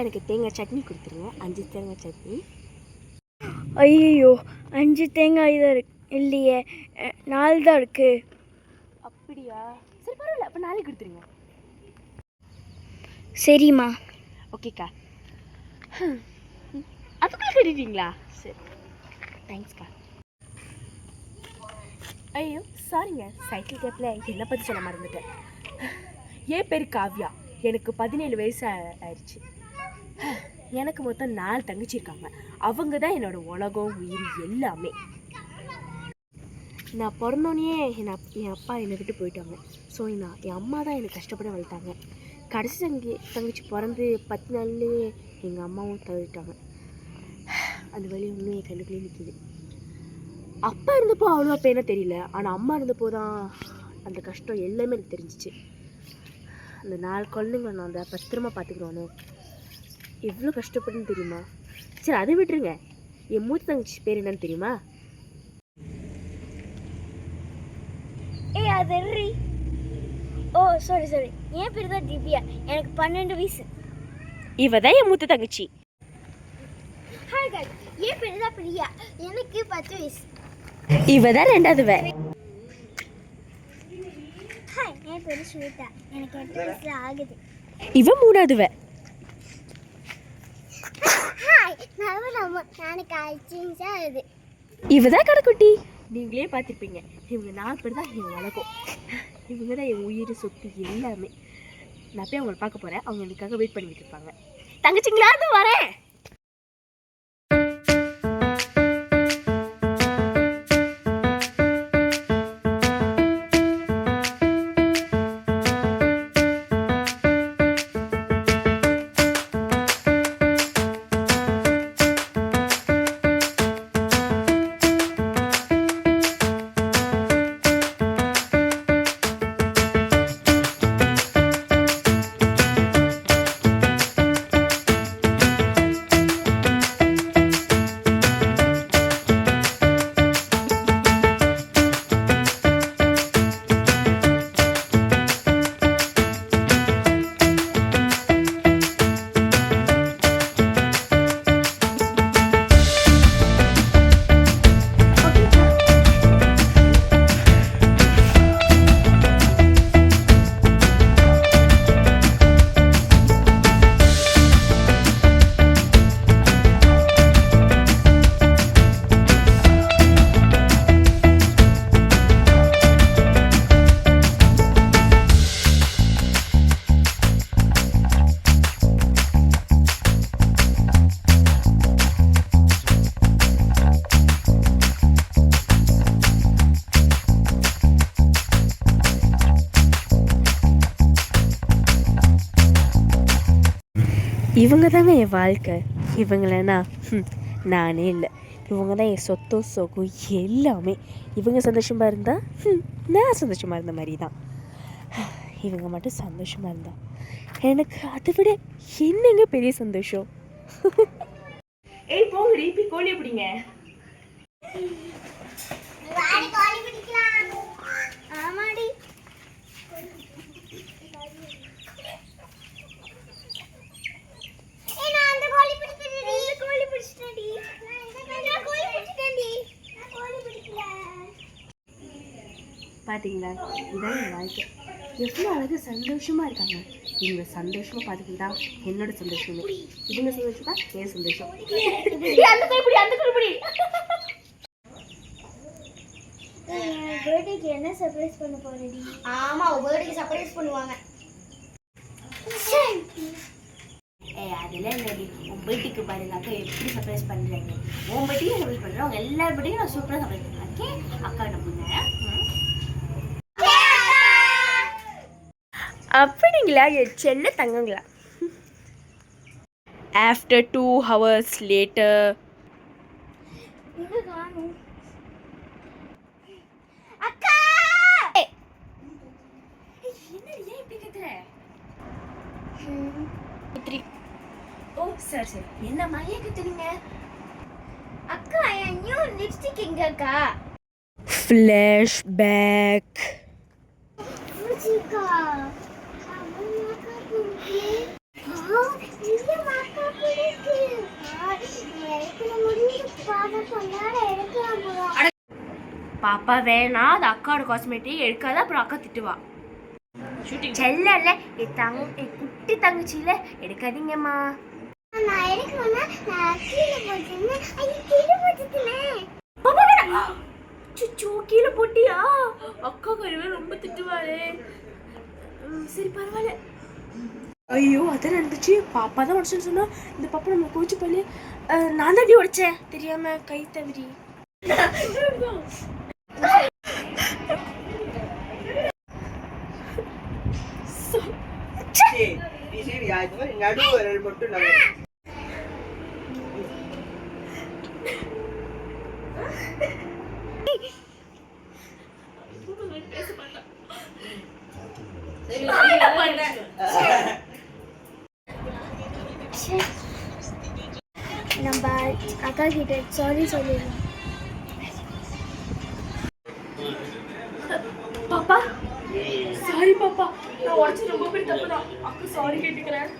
எனக்கு தேங்காய் சட்னி கொடுத்துருங்க. 5 தேங்காய் சட்னி. ஐயோ 5 தேங்காய் தான் இருக்கு இல்லையே, 4 தான் இருக்கு. அப்படியா? சரி பரவாயில்ல, அப்போ 4 கொடுத்துருங்க. சரிம்மா. ஓகேக்கா. அதுக்குள்ளே கட்டிட்டீங்களா? சரி தேங்க்ஸ்க்கா. ஐயோ சாரிங்க, சைக்கிள் கேப்பில் என்னை பற்றி சொல்ல மறந்துட்டேன். என் பேர் காவ்யா. எனக்கு 17 வயசு ஆயிடுச்சு. எனக்கு மொத்தம் 4 தங்கச்சி இருக்காங்க. அவங்க தான் என்னோடய உலகம், உயிர் எல்லாமே. நான் பிறந்தோன்னே என் அப்பா என்னை விட்டு போயிட்டாங்க. ஸோ என் அம்மா தான் என்னை கஷ்டப்பட வளர்த்தாங்க. கடைசி தங்கச்சி பிறந்து 10 நாள்லேயே எங்கள் அம்மாவும் தவிர்த்தாங்க. அந்த வழி இன்னும் என் கண்ணுக்குள்ளே நிற்கிது. அப்பா இருந்தப்போ அவ்வளோ அப்போ என்ன தெரியல, ஆனால் அம்மா இருந்தப்போ தான் அந்த கஷ்டம் எல்லாமே எனக்கு தெரிஞ்சிச்சு. அந்த 4 குழந்தைங்களை நான் அந்த பத்திரமா பார்த்துக்கிறோன்னு எவ்வளோ கஷ்டப்படுன்னு தெரியுமா? சரி அதை விட்டுருங்க, என் மூத்த தங்கச்சி பேர் என்னன்னு தெரியுமா? அது ஓ சாரி என் பேர் தான் திவ்யா. எனக்கு 12 வயசு. இவ தான் என் மூத்த தங்கச்சி. ஹாய் गाइस, என் பேர் தான் பிரியா. எனக்கு 10 வயசு. இவ தான் 2வது. ஹாய், என் பேர் ஸ்வேதா. எனக்கு 8 வயசு ஆகுது. இவ 3வது. ஹாய், எனக்கு 5 வயசு ஆகுது. இவ தான் கடைக்குட்டி. நீங்களே பார்த்துருப்பீங்க, இவங்க 4 பேர் தான் என் வழக்கம். இவங்க தான் என் உயிர், சொத்து எல்லாமே. நான் போய் அவங்களை பார்க்க போகிறேன். அவங்க எனக்காக வெயிட் பண்ணிட்டு இருப்பாங்க. தங்கச்சிங்களா, அது வரேன். இவங்க தாங்க என் வாழ்க்கை. இவங்களேனா நானே இல்லை. இவங்க தான் என் சொத்தோ சொகம் எல்லாமே. இவங்க சந்தோஷமாக இருந்தால் நான் சந்தோஷமாக இருந்த மாதிரி தான். இவங்க மட்டும் சந்தோஷமாக இருந்தா எனக்கு அதை விட என்னங்க பெரிய சந்தோஷம். ஏய் போங்கடி, போய் கோழி பிடிங்க. பார்த்தீங்களா, இதுதான் என் வாழ்க்கை. எவ்வளோ அழகு சந்தோஷமாக இருக்காங்க. இவங்க சந்தோஷமாக பார்த்துக்கிட்டா என்னோட சந்தோஷமே. இவங்க சந்தோஷமா என் சந்தோஷம். பர்த்டேக்கு என்ன சர்ப்ரைஸ் பண்ண போறடி? ஆமா, பர்த்டேக்கு சர்ப்ரைஸ் பண்ணுவாங்க. அதெல்லாம் இல்லடி, உன் பர்த்டேக்கு பாருங்க அக்கா எப்படி சர்ப்ரைஸ் பண்ணுறாங்க. உன் பர்த்டேக்கு சர்ப்ரைஸ் பண்ணுறேன், அவங்க எல்லா பர்த்டேக்கும் நான் சூப்பராக சர்ப்ரைஸ் பண்ணுறேன். ஓகே அக்கா என்ன பண்ணேன். அப்படிங்களா என் செல்ல தங்கங்களா? After 2 hours later. அக்கா என்ன இப்படி கேக்குற? ஓ சரி என்னம்மா ஏன் கேக்குறீங்க? அக்கா என் நியூ லிப்ஸ்டிக் எங்க அக்கா? Flashback. அக்கா பாப்பா வேணா அது அக்காவோட காஸ்மெட்டிக் எடுக்காத, அப்புறம் அக்கா திட்டுவா. செல்லல என் குட்டி தங்கச்சியில எடுக்காதீங்கம்மா. கீழே போட்டியா? அக்கா கருவே ரொம்ப திட்டுவாளே. சரி பரவாயில்ல. ஐயோ அதான் நடந்துச்சு. பாப்பா தான் உடச்சுன்னு சொன்னா, இந்த பாப்பா நம்ம கோச்சு பண்ணி நான் தான் உடைச்சேன் தெரியாம, கை தவறி. நம்ம அக்கா கிட்ட சாரி சொல்லிடலாம். பாப்பா சாரி பாப்பா, நான் உடச்சு ரொம்ப பெரிய தப்பு தான். அக்கா சாரி கேட்டுக்கிறேன்.